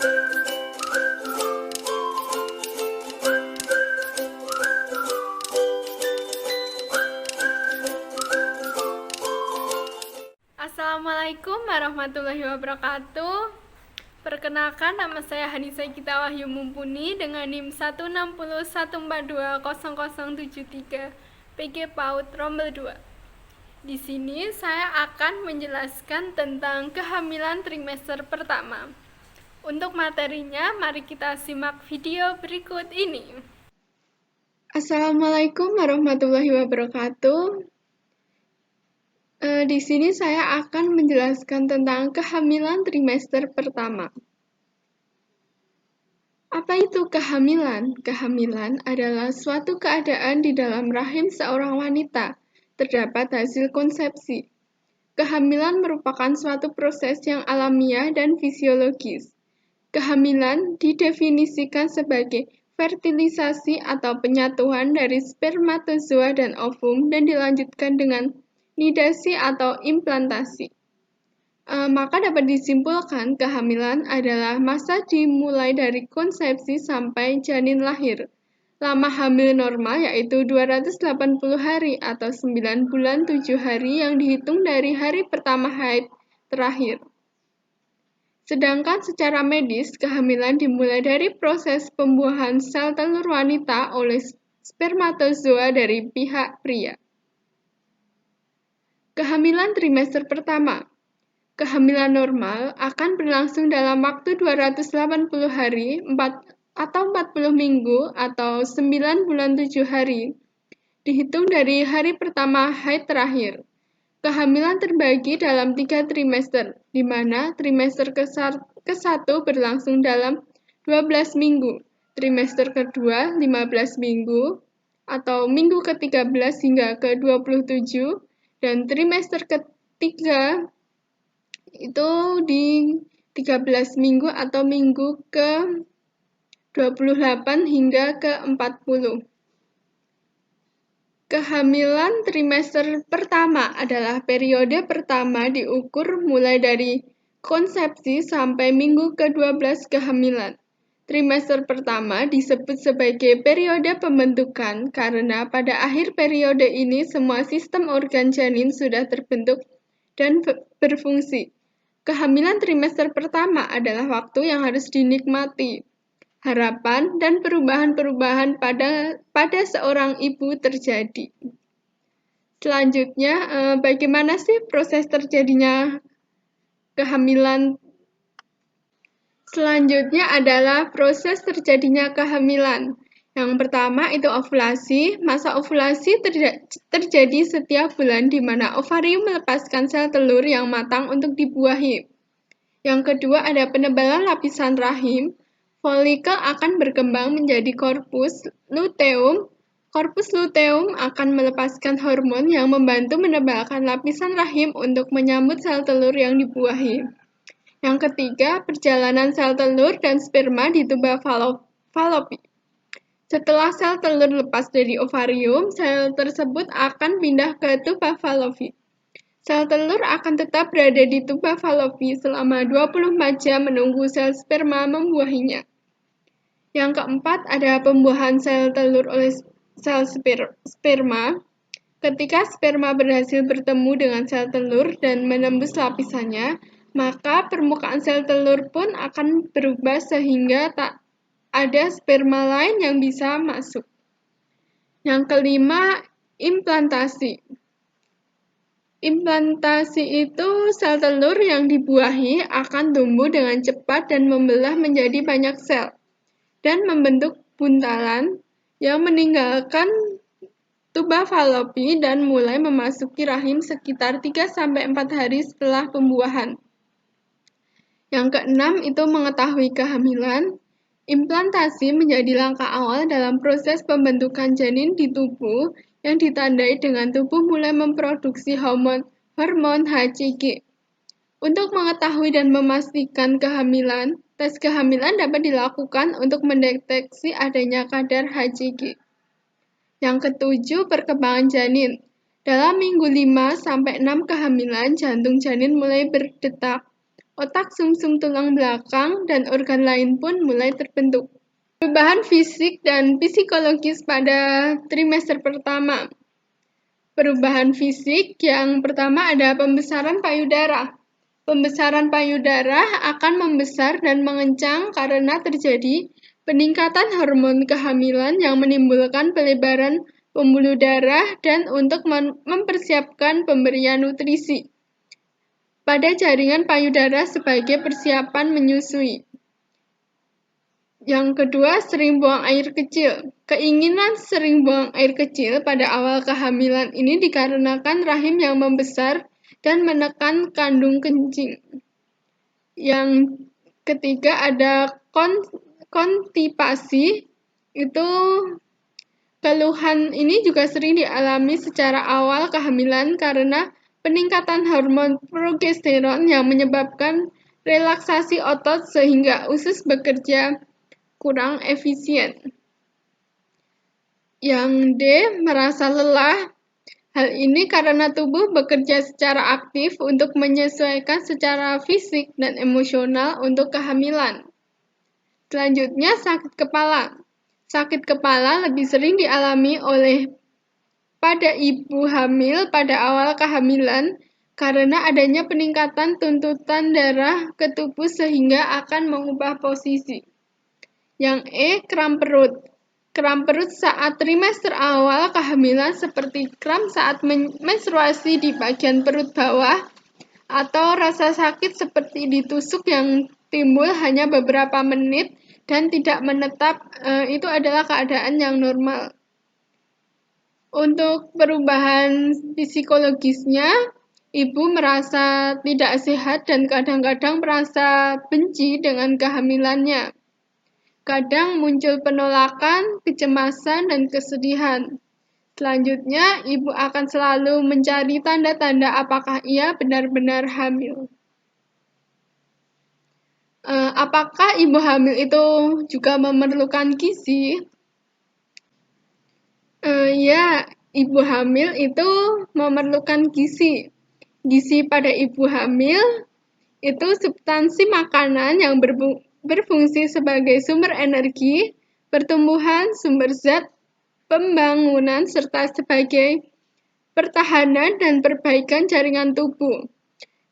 Assalamualaikum warahmatullahi wabarakatuh. Perkenalkan, nama saya Hanisa Gita Wahyu Mumpuni dengan NIM 16014200073 PG PAUD Rombel 2. Di sini saya akan menjelaskan tentang kehamilan trimester pertama. Untuk materinya, mari kita simak video berikut ini. Assalamualaikum warahmatullahi wabarakatuh. Di sini saya akan menjelaskan tentang kehamilan trimester pertama. Apa itu kehamilan? Kehamilan adalah suatu keadaan di dalam rahim seorang wanita, terdapat hasil konsepsi. Kehamilan merupakan suatu proses yang alamiah dan fisiologis. Kehamilan didefinisikan sebagai fertilisasi atau penyatuan dari spermatozoa dan ovum dan dilanjutkan dengan nidasi atau implantasi. Maka dapat disimpulkan kehamilan adalah masa dimulai dari konsepsi sampai janin lahir. Lama hamil normal yaitu 280 hari atau 9 bulan 7 hari yang dihitung dari hari pertama haid terakhir. Sedangkan secara medis, kehamilan dimulai dari proses pembuahan sel telur wanita oleh spermatozoa dari pihak pria. Kehamilan trimester pertama. Kehamilan normal akan berlangsung dalam waktu 280 hari, 40 minggu, atau 9 bulan 7 hari, dihitung dari hari pertama haid terakhir. Kehamilan terbagi dalam 3 trimester, di mana trimester ke-1 berlangsung dalam 12 minggu, trimester kedua 15 minggu, atau minggu ke-13 hingga ke-27, dan trimester ketiga itu di 13 minggu atau minggu ke-28 hingga ke-40. Kehamilan trimester pertama adalah periode pertama diukur mulai dari konsepsi sampai minggu ke-12 kehamilan. Trimester pertama disebut sebagai periode pembentukan karena pada akhir periode ini semua sistem organ janin sudah terbentuk dan berfungsi. Kehamilan trimester pertama adalah waktu yang harus dinikmati. Harapan dan perubahan-perubahan pada seorang ibu terjadi. Selanjutnya, bagaimana sih proses terjadinya kehamilan? Selanjutnya adalah proses terjadinya kehamilan. Yang pertama itu ovulasi. Masa ovulasi terjadi setiap bulan di mana ovarium melepaskan sel telur yang matang untuk dibuahi. Yang kedua ada penebalan lapisan rahim. Folikel akan berkembang menjadi korpus luteum. Korpus luteum akan melepaskan hormon yang membantu menebalkan lapisan rahim untuk menyambut sel telur yang dibuahi. Yang ketiga, perjalanan sel telur dan sperma di tuba falopi. Setelah sel telur lepas dari ovarium, sel tersebut akan pindah ke tuba falopi. Sel telur akan tetap berada di tuba falopi selama 24 jam menunggu sel sperma membuahinya. Yang keempat, ada pembuahan sel telur oleh sel sperma. Ketika sperma berhasil bertemu dengan sel telur dan menembus lapisannya, maka permukaan sel telur pun akan berubah sehingga tak ada sperma lain yang bisa masuk. Yang kelima, implantasi. Implantasi itu sel telur yang dibuahi akan tumbuh dengan cepat dan membelah menjadi banyak sel dan membentuk buntalan yang meninggalkan tuba falopi dan mulai memasuki rahim sekitar 3-4 hari setelah pembuahan. Yang keenam itu mengetahui kehamilan. Implantasi menjadi langkah awal dalam proses pembentukan janin di tubuh yang ditandai dengan tubuh mulai memproduksi hormon HCG. Untuk mengetahui dan memastikan kehamilan, tes kehamilan dapat dilakukan untuk mendeteksi adanya kadar HCG. Yang ketujuh, perkembangan janin. Dalam minggu 5-6 kehamilan, jantung janin mulai berdetak. otak, sumsum tulang belakang, dan organ lain pun mulai terbentuk. Perubahan fisik dan psikologis pada trimester pertama. Perubahan fisik yang pertama ada pembesaran payudara. Pembesaran payudara akan membesar dan mengencang karena terjadi peningkatan hormon kehamilan yang menimbulkan pelebaran pembuluh darah dan untuk mempersiapkan pemberian nutrisi pada jaringan payudara sebagai persiapan menyusui. Yang kedua, sering buang air kecil. Keinginan sering buang air kecil pada awal kehamilan ini dikarenakan rahim yang membesar dan menekan kandung kencing. Yang ketiga ada konstipasi. Itu keluhan ini juga sering dialami secara awal kehamilan karena peningkatan hormon progesteron yang menyebabkan relaksasi otot sehingga usus bekerja kurang efisien. Yang D, merasa lelah. Hal ini karena tubuh bekerja secara aktif untuk menyesuaikan secara fisik dan emosional untuk kehamilan. Selanjutnya, sakit kepala. Sakit kepala lebih sering dialami oleh pada ibu hamil pada awal kehamilan karena adanya peningkatan tuntutan darah ke tubuh sehingga akan mengubah posisi. Yang E, kram perut. Kram perut saat trimester awal kehamilan seperti kram saat menstruasi di bagian perut bawah atau rasa sakit seperti ditusuk yang timbul hanya beberapa menit dan tidak menetap, itu adalah keadaan yang normal. Untuk perubahan psikologisnya, ibu merasa tidak sehat dan kadang-kadang merasa benci dengan kehamilannya. Kadang muncul penolakan, kecemasan, dan kesedihan. Selanjutnya, ibu akan selalu mencari tanda-tanda apakah ia benar-benar hamil. Apakah ibu hamil itu juga memerlukan gizi? Ya, ibu hamil itu memerlukan gizi. Gizi pada ibu hamil itu substansi makanan yang berfungsi sebagai sumber energi, pertumbuhan, sumber zat, pembangunan, serta sebagai pertahanan dan perbaikan jaringan tubuh.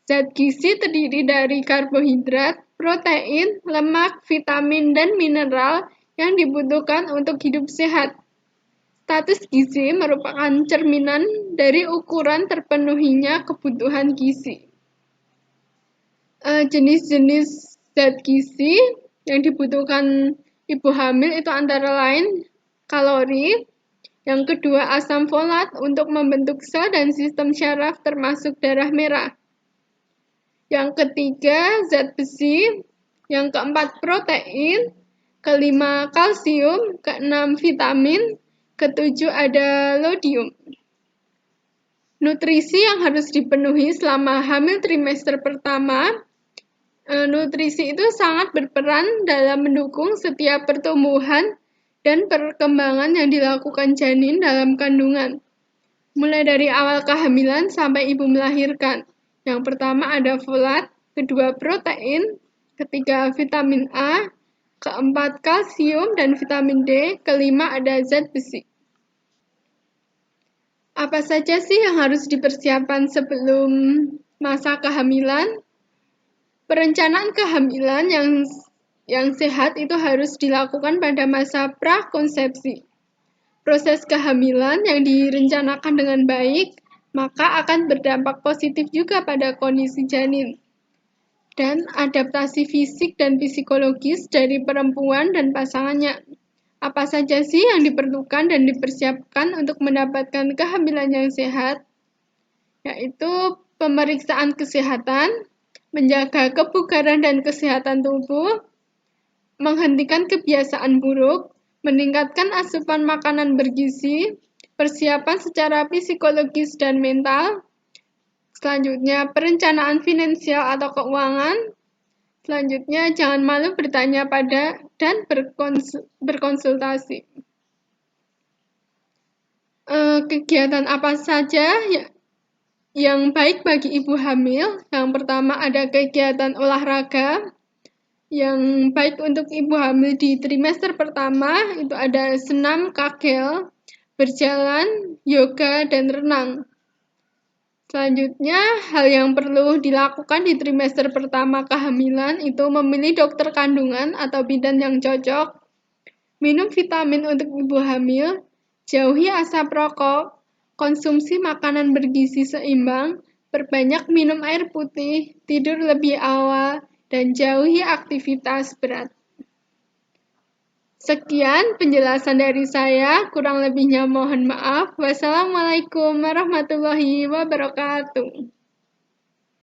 Zat gizi terdiri dari karbohidrat, protein, lemak, vitamin, dan mineral yang dibutuhkan untuk hidup sehat. Status gizi merupakan cerminan dari ukuran terpenuhinya kebutuhan gizi. Jenis-jenis zat gizi yang dibutuhkan ibu hamil itu antara lain kalori, yang kedua asam folat untuk membentuk sel dan sistem syaraf termasuk darah merah. Yang ketiga zat besi, yang keempat protein, kelima kalsium, keenam vitamin, ketujuh ada iodium. Nutrisi yang harus dipenuhi selama hamil trimester pertama. Nutrisi itu sangat berperan dalam mendukung setiap pertumbuhan dan perkembangan yang dilakukan janin dalam kandungan, mulai dari awal kehamilan sampai ibu melahirkan. Yang pertama ada folat, kedua protein, ketiga vitamin A, keempat kalsium dan vitamin D, kelima ada zat besi. Apa saja sih yang harus dipersiapkan sebelum masa kehamilan? Perencanaan kehamilan yang sehat itu harus dilakukan pada masa prakonsepsi. Proses kehamilan yang direncanakan dengan baik, maka akan berdampak positif juga pada kondisi janin. Dan adaptasi fisik dan psikologis dari perempuan dan pasangannya. Apa saja sih yang diperlukan dan dipersiapkan untuk mendapatkan kehamilan yang sehat? Yaitu pemeriksaan kesehatan, menjaga kebugaran dan kesehatan tubuh, menghentikan kebiasaan buruk, meningkatkan asupan makanan bergizi, persiapan secara psikologis dan mental, selanjutnya perencanaan finansial atau keuangan, selanjutnya jangan malu bertanya pada dan berkonsultasi. Kegiatan apa saja yang baik bagi ibu hamil. Yang pertama ada kegiatan olahraga. Yang baik untuk ibu hamil di trimester pertama itu ada senam kegel, berjalan, yoga, dan renang. Selanjutnya, hal yang perlu dilakukan di trimester pertama kehamilan itu memilih dokter kandungan atau bidan yang cocok, minum vitamin untuk ibu hamil, jauhi asap rokok, konsumsi makanan bergizi seimbang, perbanyak minum air putih, tidur lebih awal, dan jauhi aktivitas berat. Sekian penjelasan dari saya, kurang lebihnya mohon maaf. Wassalamualaikum warahmatullahi wabarakatuh.